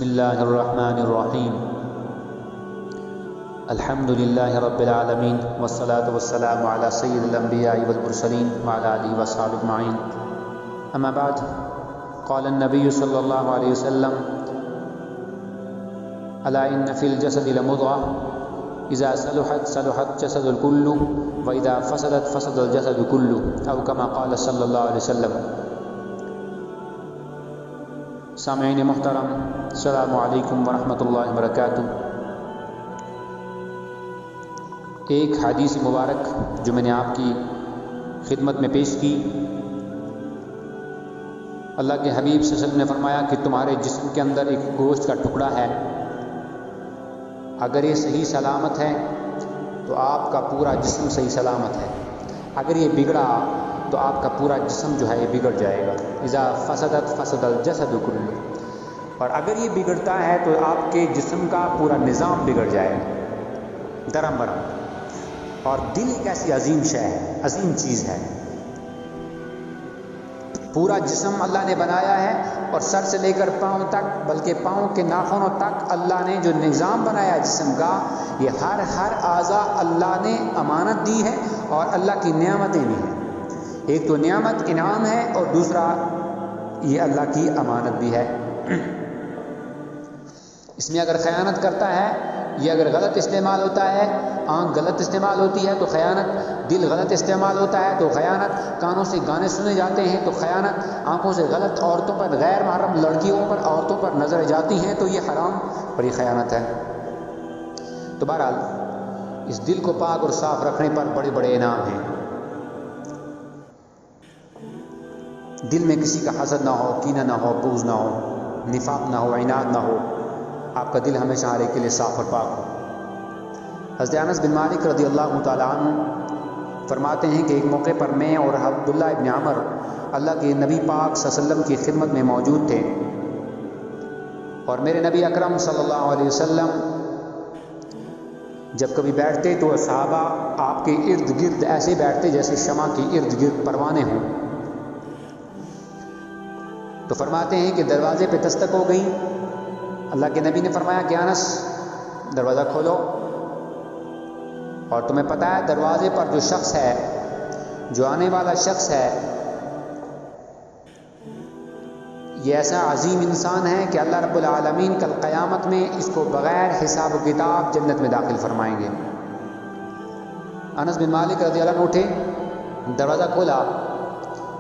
بسم اللہ الرحمن الرحیم الحمد للہ رب العالمین والصلاة والسلام علی سید الانبیاء والمرسلین وعلی آلہ وصحبہ اجمعین اما بعد قال النبی صلی اللہ علیہ وسلم الا ان فی الجسد لمضغة اذا صلحت صلح الجسد الكل واذا فسدت فسد الجسد كله او كما قال صلی اللہ علیہ وسلم۔ سامعین محترم، السلام علیکم ورحمۃ اللہ وبرکاتہ۔ ایک حدیث مبارک جو میں نے آپ کی خدمت میں پیش کی، اللہ کے حبیب صلی اللہ علیہ وسلم نے فرمایا کہ تمہارے جسم کے اندر ایک گوشت کا ٹکڑا ہے، اگر یہ صحیح سلامت ہے تو آپ کا پورا جسم صحیح سلامت ہے، اگر یہ بگڑا تو آپ کا پورا جسم جو ہے یہ بگڑ جائے گا۔ اذا فسدت فسد الجسد کلہ، اور اگر یہ بگڑتا ہے تو آپ کے جسم کا پورا نظام بگڑ جائے گا، درم برم۔ اور دل ایک ایسی عظیم شے ہے، عظیم چیز ہے۔ پورا جسم اللہ نے بنایا ہے اور سر سے لے کر پاؤں تک، بلکہ پاؤں کے ناخنوں تک اللہ نے جو نظام بنایا جسم کا، یہ ہر اعضاء اللہ نے امانت دی ہے اور اللہ کی نعمتیں بھی ہیں۔ ایک تو نعمت انعام ہے اور دوسرا یہ اللہ کی امانت بھی ہے۔ اس میں اگر خیانت کرتا ہے، یہ اگر غلط استعمال ہوتا ہے، آنکھ غلط استعمال ہوتی ہے تو خیانت، دل غلط استعمال ہوتا ہے تو خیانت، کانوں سے گانے سنے جاتے ہیں تو خیانت، آنکھوں سے غلط عورتوں پر، غیر محرم لڑکیوں پر، عورتوں پر نظریں جاتی ہیں تو یہ حرام اور یہ خیانت ہے۔ تو بہرحال اس دل کو پاک اور صاف رکھنے پر بڑے بڑے انعام ہیں۔ دل میں کسی کا حسد نہ ہو، کینہ نہ ہو، بغض نہ ہو، نفاق نہ ہو، عناد نہ ہو، آپ کا دل ہمیشہ ہر ایک کے لیے صاف اور پاک ہو۔ حضرت انس بن مالک رضی اللہ تعالیٰ عنہ فرماتے ہیں کہ ایک موقع پر میں اور عبداللہ ابن عمر اللہ کے نبی پاک صلی اللہ علیہ وسلم کی خدمت میں موجود تھے، اور میرے نبی اکرم صلی اللہ علیہ وسلم جب کبھی بیٹھتے تو صحابہ آپ کے ارد گرد ایسے بیٹھتے جیسے شمع کے ارد گرد پروانے ہوں۔ تو فرماتے ہیں کہ دروازے پہ دستک ہو گئی، اللہ کے نبی نے فرمایا کہ انس دروازہ کھولو، اور تمہیں پتہ ہے دروازے پر جو شخص ہے، جو آنے والا شخص ہے، یہ ایسا عظیم انسان ہے کہ اللہ رب العالمین کل قیامت میں اس کو بغیر حساب و کتاب جنت میں داخل فرمائیں گے۔ انس بن مالک رضی اللہ عنہ اٹھے، دروازہ کھولا،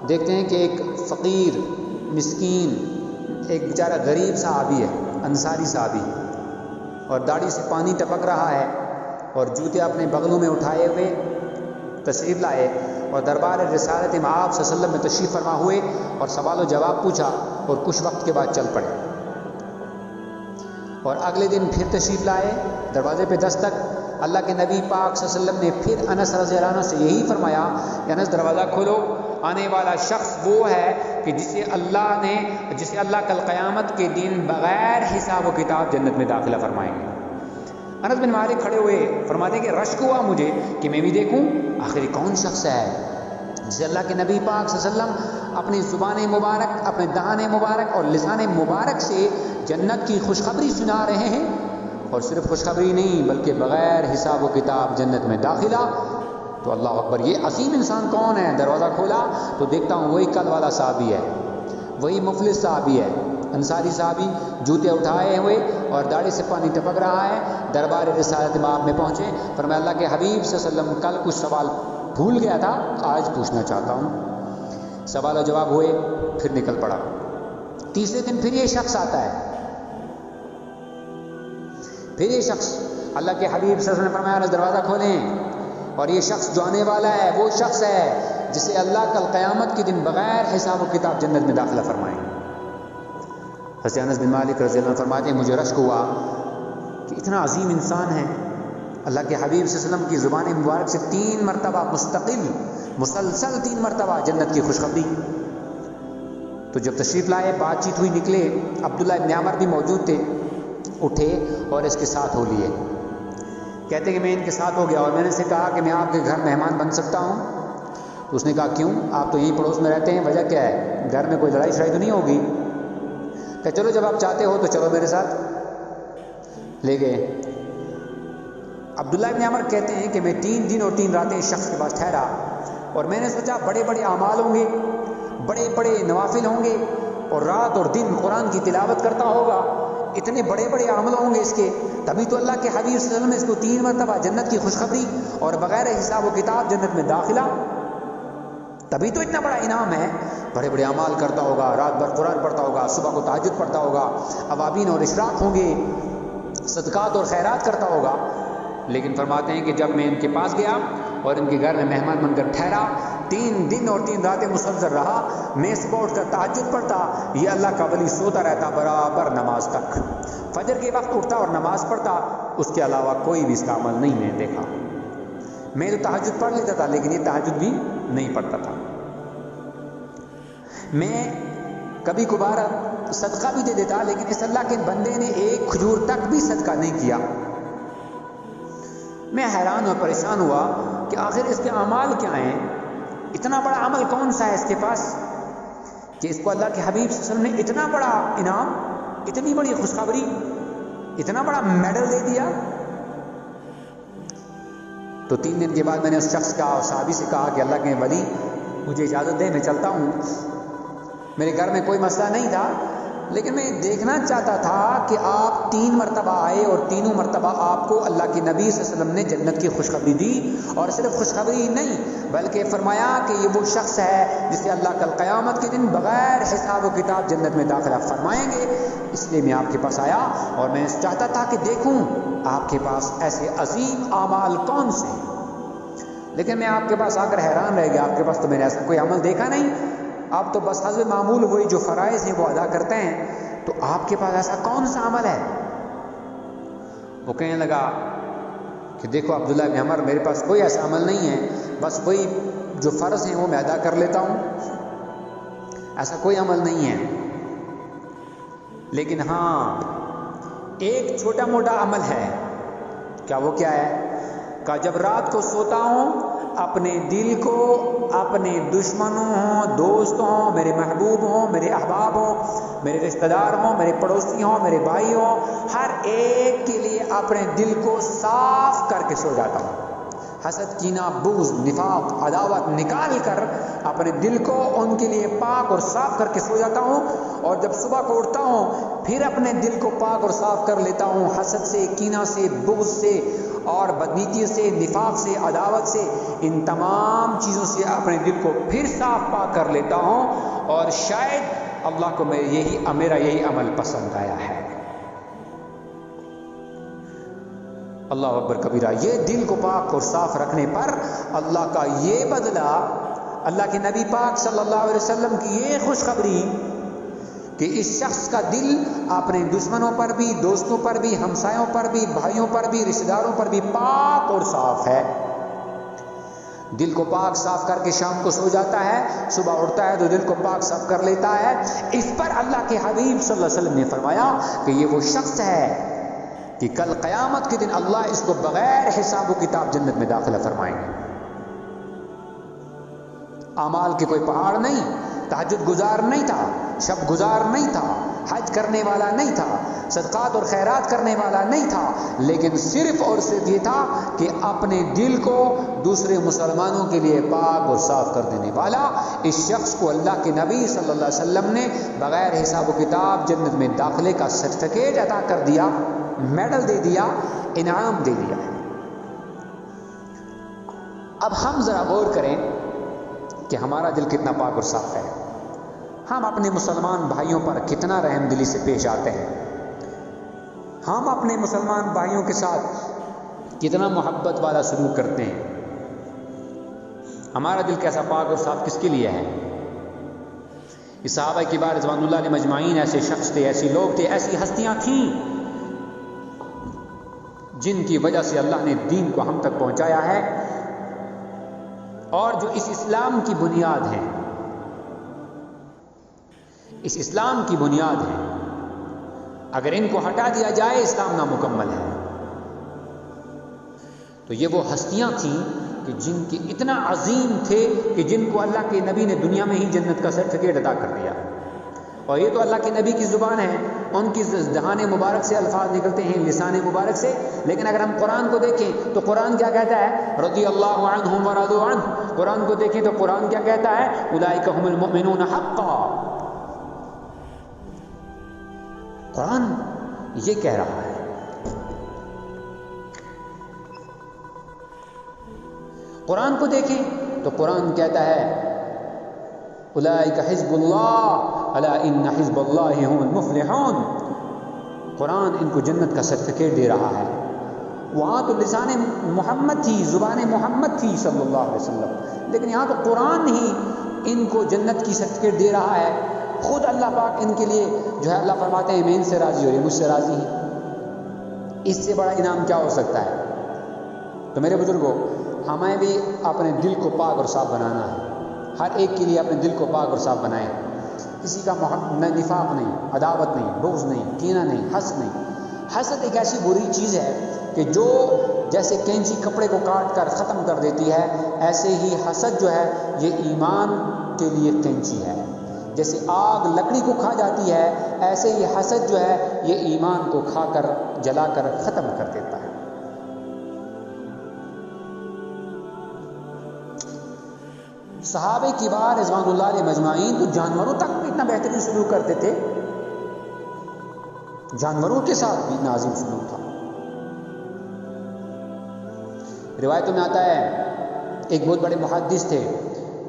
دیکھتے ہیں کہ ایک فقیر مسکین، ایک بیچارہ غریب صحابی ہے، انصاری صحابی، اور داڑھی سے پانی ٹپک رہا ہے، اور جوتے اپنے بغلوں میں اٹھائے ہوئے تشریف لائے اور دربار رسالت میں آپ صلی اللہ علیہ وسلم میں تشریف فرما ہوئے اور سوال و جواب پوچھا، اور کچھ وقت کے بعد چل پڑے۔ اور اگلے دن پھر تشریف لائے، دروازے پہ دستک، اللہ کے نبی پاک صلی اللہ علیہ وسلم نے پھر انس رضی اللہ عنہ سے یہی فرمایا کہ انس دروازہ کھولو، آنے والا شخص وہ ہے کہ جسے اللہ کل قیامت کے دن بغیر حساب و کتاب جنت میں داخلہ فرمائیں گے۔ انس بن مالک کھڑے ہوئے، فرماتے ہیں کہ رشک ہوا مجھے کہ میں بھی دیکھوں آخر کون شخص ہے جسے اللہ کے نبی پاک صلی اللہ علیہ وسلم اپنی زبان مبارک، اپنے دہان مبارک اور لسان مبارک سے جنت کی خوشخبری سنا رہے ہیں، اور صرف خوشخبری نہیں بلکہ بغیر حساب و کتاب جنت میں داخلہ۔ تو اللہ اکبر، یہ عظیم انسان کون ہے؟ دروازہ کھولا تو دیکھتا ہوں وہی کل والا صحابی ہے، وہی مفلس صحابی ہے، انصاری صحابی، جوتے اٹھائے ہوئے اور داڑھی سے پانی ٹپک رہا ہے۔ دربار رسالت میں آپ میں پہنچے، فرمایا اللہ کے حبیب صلی اللہ علیہ وسلم کل کچھ سوال بھول گیا تھا، آج پوچھنا چاہتا ہوں۔ سوال و جواب ہوئے، پھر نکل پڑا۔ تیسرے دن پھر یہ شخص آتا ہے، پھر یہ شخص، اللہ کے حبیب صلی اللہ علیہ وسلم نے فرمایا دروازہ کھولیں، اور یہ شخص جو آنے والا ہے وہ شخص ہے جسے اللہ کل قیامت کے دن بغیر حساب و کتاب جنت میں داخلہ فرمائیں گے۔ حضرت انس بن مالک رضی اللہ عنہ فرماتے ہیں مجھے رشک ہوا کہ اتنا عظیم انسان ہے، اللہ کے حبیب صلی اللہ علیہ وسلم کی زبان مبارک سے 3 مرتبہ مسلسل 3 مرتبہ جنت کی خوشخبری۔ تو جب تشریف لائے، بات چیت ہوئی، نکلے، عبداللہ ابن عمر بھی موجود تھے، اٹھے اور اس کے ساتھ ہو لیے۔ کہتے ہیں کہ میں ان کے ساتھ ہو گیا اور میں نے سے کہا کہ میں آپ کے گھر مہمان بن سکتا ہوں؟ تو اس نے کہا کیوں، آپ تو یہیں پڑوس میں رہتے ہیں، وجہ کیا ہے، گھر میں کوئی لڑائی شڑائی تو نہیں ہوگی؟ کہ چلو جب آپ چاہتے ہو تو چلو میرے ساتھ، لے گئے۔ عبداللہ ابن عمر کہتے ہیں کہ میں 3 دن اور 3 راتیں اس شخص کے پاس ٹھہرا، اور میں نے سوچا بڑے بڑے اعمال ہوں گے، بڑے بڑے نوافل ہوں گے، اور رات اور دن قرآن کی تلاوت کرتا ہوگا، اتنے بڑے بڑے عمل ہوں گے اس کے، تبھی تو اللہ کے حبیب صلی اللہ علیہ وسلم نے اس کو 3 مرتبہ جنت کی خوشخبری اور بغیر حساب و کتاب جنت میں داخلہ، تبھی تو اتنا بڑا انعام ہے۔ بڑے بڑے اعمال کرتا ہوگا، رات بھر قرآن پڑھتا ہوگا، صبح کو تہجد پڑھتا ہوگا، اوابین اور اشراق ہوں گے، صدقات اور خیرات کرتا ہوگا۔ لیکن فرماتے ہیں کہ جب میں ان کے پاس گیا اور ان کے گھر میں مہمان بن کر ٹھہرا، 3 دن اور 3 راتیں مسلسل رہا، میں صبح اٹھ کر تہجد پڑھتا، یہ اللہ کا ولی سوتا رہتا برابر نماز تک، فجر کے وقت اٹھتا اور نماز پڑھتا، اس کے علاوہ کوئی بھی اس کا عمل نہیں میں دیکھا۔ میں تو تہجد پڑھ لیتا تھا لیکن یہ تہجد بھی نہیں پڑھتا تھا۔ میں کبھی کبھار صدقہ بھی دے دیتا، لیکن اس اللہ کے بندے نے ایک کھجور تک بھی صدقہ نہیں کیا۔ میں حیران اور پریشان ہوا کہ آخر اس کے اعمال کیا ہیں، اتنا بڑا عمل کون سا ہے اس کے پاس کہ اس کو اللہ کے حبیب صلی اللہ علیہ وسلم نے اتنا بڑا انعام، اتنی بڑی خوشخبری، اتنا بڑا میڈل دے دیا۔ تو 3 دن کے بعد میں نے اس شخص کا صحابی سے کہا کہ اللہ کے ولی مجھے اجازت دے، میں چلتا ہوں۔ میرے گھر میں کوئی مسئلہ نہیں تھا، لیکن میں دیکھنا چاہتا تھا کہ آپ 3 مرتبہ آئے اور تینوں مرتبہ آپ کو اللہ کے نبی صلی اللہ علیہ وسلم نے جنت کی خوشخبری دی، اور صرف خوشخبری نہیں بلکہ فرمایا کہ یہ وہ شخص ہے جسے اللہ کل قیامت کے دن بغیر حساب و کتاب جنت میں داخلہ فرمائیں گے۔ اس لیے میں آپ کے پاس آیا اور میں چاہتا تھا کہ دیکھوں آپ کے پاس ایسے عظیم اعمال کون سے ہیں، لیکن میں آپ کے پاس آ کر حیران رہ گیا، آپ کے پاس تو میں نے ایسا کوئی عمل دیکھا نہیں، آپ تو بس حسب معمول وہی جو فرائض ہیں وہ ادا کرتے ہیں، تو آپ کے پاس ایسا کون سا عمل ہے؟ وہ کہنے لگا کہ دیکھو عبداللہ بن عمر، میرے پاس کوئی ایسا عمل نہیں ہے، بس وہی جو فرض ہیں وہ میں ادا کر لیتا ہوں، ایسا کوئی عمل نہیں ہے۔ لیکن ہاں ایک چھوٹا موٹا عمل ہے۔ کیا وہ کیا ہے؟ کہ جب رات کو سوتا ہوں اپنے دل کو اپنے دشمنوں ہوں، دوست ہوں، میرے محبوب ہوں، میرے احباب ہوں، میرے رشتہ دار ہوں، میرے پڑوسی ہوں، میرے بھائی ہوں، ہر ایک کے لیے اپنے دل کو صاف کر کے سو جاتا ہوں۔ حسد، کینہ، بغض، نفاق، عداوت نکال کر اپنے دل کو ان کے لیے پاک اور صاف کر کے سو جاتا ہوں، اور جب صبح کو اٹھتا ہوں پھر اپنے دل کو پاک اور صاف کر لیتا ہوں، حسد سے، کینہ سے، بغض سے اور بدنیتی سے، نفاق سے، عداوت سے، ان تمام چیزوں سے اپنے دل کو پھر صاف پاک کر لیتا ہوں، اور شاید اللہ کو میرا یہی عمل پسند آیا ہے۔ اللہ اکبر کبیرہ۔ یہ دل کو پاک اور صاف رکھنے پر اللہ کا یہ بدلہ، اللہ کے نبی پاک صلی اللہ علیہ وسلم کی یہ خوشخبری کہ اس شخص کا دل اپنے دشمنوں پر بھی، دوستوں پر بھی، ہمسایوں پر بھی، بھائیوں پر بھی، رشتہ داروں پر بھی پاک اور صاف ہے۔ دل کو پاک صاف کر کے شام کو سو جاتا ہے، صبح اٹھتا ہے تو دل کو پاک صاف کر لیتا ہے۔ اس پر اللہ کے حبیب صلی اللہ علیہ وسلم نے فرمایا کہ یہ وہ شخص ہے کہ کل قیامت کے دن اللہ اس کو بغیر حساب و کتاب جنت میں داخلہ فرمائیں گے۔ اعمال کے کوئی پہاڑ نہیں، تہجد گزار نہیں تھا، شب گزار نہیں تھا، حج کرنے والا نہیں تھا، صدقات اور خیرات کرنے والا نہیں تھا، لیکن صرف اور صرف یہ تھا کہ اپنے دل کو دوسرے مسلمانوں کے لیے پاک اور صاف کر دینے والا اس شخص کو اللہ کے نبی صلی اللہ علیہ وسلم نے بغیر حساب و کتاب جنت میں داخلے کا سرٹیفکیٹ عطا کر دیا، میڈل دے دیا، انعام دے دیا۔ اب ہم ذرا غور کریں کہ ہمارا دل کتنا پاک اور صاف ہے، ہم اپنے مسلمان بھائیوں پر کتنا رحم دلی سے پیش آتے ہیں، ہم اپنے مسلمان بھائیوں کے ساتھ کتنا محبت والا سلوک کرتے ہیں، ہمارا دل کیسا پاک اور صاف کس کے لیے ہے؟ یہ صحابہ کبار رضوان اللہ علیہ مجمعین ایسے شخص تھے، ایسے لوگ تھے، ایسی ہستیاں تھیں جن کی وجہ سے اللہ نے دین کو ہم تک پہنچایا ہے، اور جو اس اسلام کی بنیاد ہیں، اس اسلام کی بنیاد ہے، اگر ان کو ہٹا دیا جائے اسلام نامکمل ہے۔ تو یہ وہ ہستیاں تھیں کہ جن کی اتنا عظیم تھے کہ جن کو اللہ کے نبی نے دنیا میں ہی جنت کا سرٹیفکیٹ عطا کر دیا، اور یہ تو اللہ کے نبی کی زبان ہے، ان کی دہان مبارک سے الفاظ نکلتے ہیں، لسان مبارک سے. لیکن اگر ہم قرآن کو دیکھیں تو قرآن کیا کہتا ہے؟ رضی اللہ عنہم ورضوا عنہ. قرآن کو دیکھیں تو قرآن کیا کہتا ہے؟ اولئک هم المؤمنون حقا. قرآن یہ کہہ رہا ہے. قرآن کو دیکھیں تو قرآن کہتا ہے اولئک حزب اللہ الا ان حزب اللہ هم المفلحون. قرآن ان کو جنت کا سرٹیفکیٹ دے رہا ہے. وہاں تو لسان محمد تھی، زبان محمد تھی صلی اللہ علیہ وسلم، لیکن یہاں تو قرآن ہی ان کو جنت کی سرٹیفکیٹ دے رہا ہے. خود اللہ پاک ان کے لیے جو ہے اللہ فرماتے ہیں میں ان سے راضی ہو رہی، مجھ سے راضی ہوں. اس سے بڑا انعام کیا ہو سکتا ہے؟ تو میرے بزرگوں، ہمیں بھی اپنے دل کو پاک اور صاف بنانا ہے. ہر ایک کے لیے اپنے دل کو پاک اور صاف بنائیں. کسی کا نفاق نہیں، عداوت نہیں، بغض نہیں، کینہ نہیں، حسد نہیں. حسد ایک ایسی بری چیز ہے کہ جو جیسے کینچی کپڑے کو کاٹ کر ختم کر دیتی ہے، ایسے ہی حسد جو ہے یہ ایمان کے لیے کینچی ہے. جیسے آگ لکڑی کو کھا جاتی ہے، ایسے ہی حسد جو ہے یہ ایمان کو کھا کر جلا کر ختم کر دیتا ہے. صحابہ کبار رضوان اللہ علیہ مجمعین تو جانوروں تک بھی اتنا بہترین سلوک کرتے تھے، جانوروں کے ساتھ بھی عظیم سلوک تھا. روایتوں میں آتا ہے ایک بہت بڑے محدث تھے،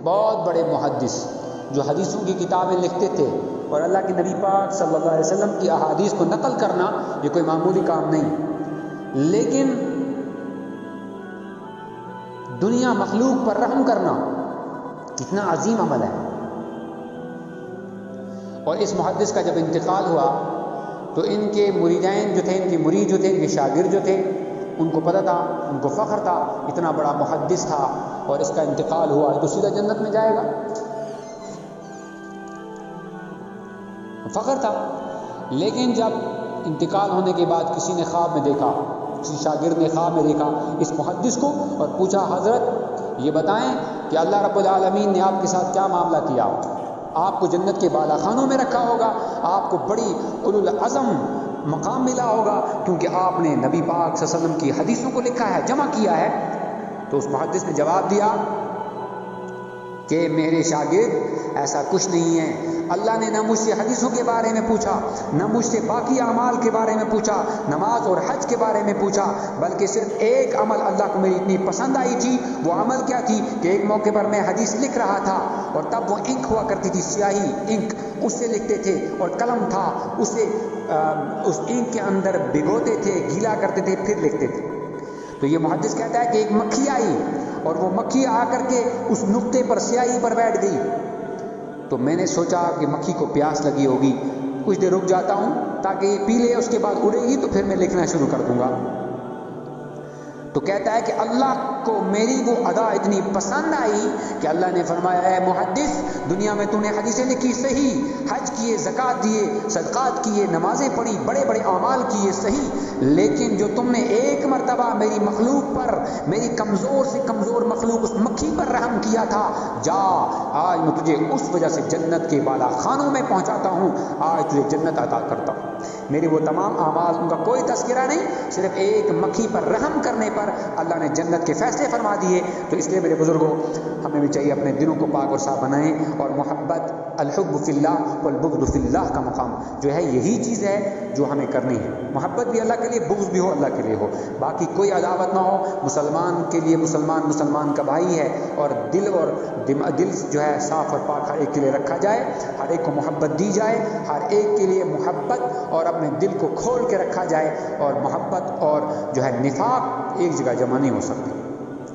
بہت بڑے محدث جو حدیثوں کی کتابیں لکھتے تھے، اور اللہ کے نبی پاک صلی اللہ علیہ وسلم کی احادیث کو نقل کرنا یہ کوئی معمولی کام نہیں. لیکن دنیا مخلوق پر رحم کرنا کتنا عظیم عمل ہے. اور اس محدث کا جب انتقال ہوا تو ان کے مریدین جو تھے، ان کے مرید جو تھے، ان کے شاگرد جو تھے، ان کو پتہ تھا، ان کو فخر تھا، اتنا بڑا محدث تھا اور اس کا انتقال ہوا تو سیدھا جنت میں جائے گا. فخر تھا. لیکن جب انتقال ہونے کے بعد کسی نے خواب میں دیکھا، کسی شاگرد نے خواب میں دیکھا اس محدث کو اور پوچھا حضرت یہ بتائیں کہ اللہ رب العالمین نے آپ کے ساتھ کیا معاملہ کیا؟ آپ کو جنت کے بالا خانوں میں رکھا ہوگا، آپ کو بڑی اولو العزم مقام ملا ہوگا کیونکہ آپ نے نبی پاک صلی اللہ علیہ وسلم کی حدیثوں کو لکھا ہے، جمع کیا ہے. تو اس محدث نے جواب دیا کہ میرے شاگرد ایسا کچھ نہیں ہے. اللہ نے نہ مجھ سے حدیثوں کے بارے میں پوچھا، نہ مجھ سے باقی اعمال کے بارے میں پوچھا، نماز اور حج کے بارے میں پوچھا، بلکہ صرف ایک عمل اللہ کو میری اتنی پسند آئی تھی. وہ عمل کیا تھی کہ ایک موقع پر میں حدیث لکھ رہا تھا اور تب وہ انک ہوا کرتی تھی، سیاہی انک، اس سے لکھتے تھے، اور قلم تھا اسے اس انک کے اندر بھگوتے تھے، گیلا کرتے تھے، پھر لکھتے تھے. تو یہ محدث کہتا ہے کہ ایک مکھی آئی اور وہ مکھی آ کر کے اس نقطے پر سیاہی پر بیٹھ گئی. تو میں نے سوچا کہ مکھی کو پیاس لگی ہوگی، کچھ دیر رک جاتا ہوں تاکہ یہ پی لے، اس کے بعد اڑے گی تو پھر میں لکھنا شروع کر دوں گا. تو کہتا ہے کہ اللہ کو میری وہ ادا اتنی پسند آئی کہ اللہ نے فرمایا اے محدث، دنیا میں تو نے حدیثیں لکھی صحیح، حج کیے، زکوٰۃ دیے، صدقات کیے، نمازیں پڑھی، بڑے بڑے اعمال کیے صحیح، لیکن جو تم نے ایک مرتبہ میری مخلوق پر، میری کمزور سے کمزور مخلوق اس مکھی پر رحم کیا تھا، جا آج میں تجھے اس وجہ سے جنت کے بالا خانوں میں پہنچاتا ہوں، آج تجھے جنت عطا کرتا ہوں. میرے وہ تمام اعمال، ان کا کوئی تذکرہ نہیں، صرف ایک مکھی پر رحم کرنے پر اللہ نے جنت کے فیصلے فرما دیے. تو اس لیے میرے بزرگوں، ہمیں بھی چاہیے اپنے دلوں کو پاک اور صاف بنائیں، اور محبت، الحب فی اللہ والبغض فی اللہ کا مقام جو ہے یہی چیز ہے جو ہمیں کرنی ہے. محبت بھی اللہ کے لیے، بغض بھی ہو اللہ کے لیے ہو، باقی کوئی عداوت نہ ہو. مسلمان کے لیے مسلمان کا بھائی ہے، اور دل جو ہے صاف اور پاک ہر ایک کے لیے رکھا جائے، ہر ایک کو محبت دی جائے، ہر ایک کے لیے محبت اور اپنے دل کو کھول کے رکھا جائے. اور محبت اور جو ہے نفاق ایک جگہ جمع نہیں ہو سکتی.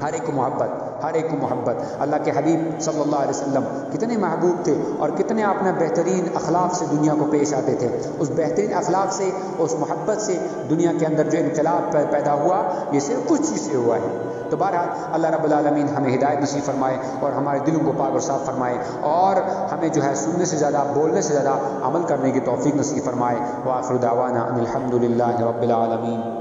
ہر ایک کو محبت، ہر ایک کو محبت. اللہ کے حبیب صلی اللہ علیہ وسلم کتنے محبوب تھے اور کتنے اپنے بہترین اخلاق سے دنیا کو پیش آتے تھے. اس بہترین اخلاق سے، اس محبت سے دنیا کے اندر جو انقلاب پیدا ہوا یہ صرف کچھ چیز سے ہوا ہے. تو بہرحال اللہ رب العالمین ہمیں ہدایت نصیب فرمائے اور ہمارے دلوں کو پاک اور صاف فرمائے، اور ہمیں جو ہے سننے سے زیادہ، بولنے سے زیادہ عمل کرنے کی توفیق نصیب فرمائے. وآخر دعوانا ان الحمد للہ رب العالمین.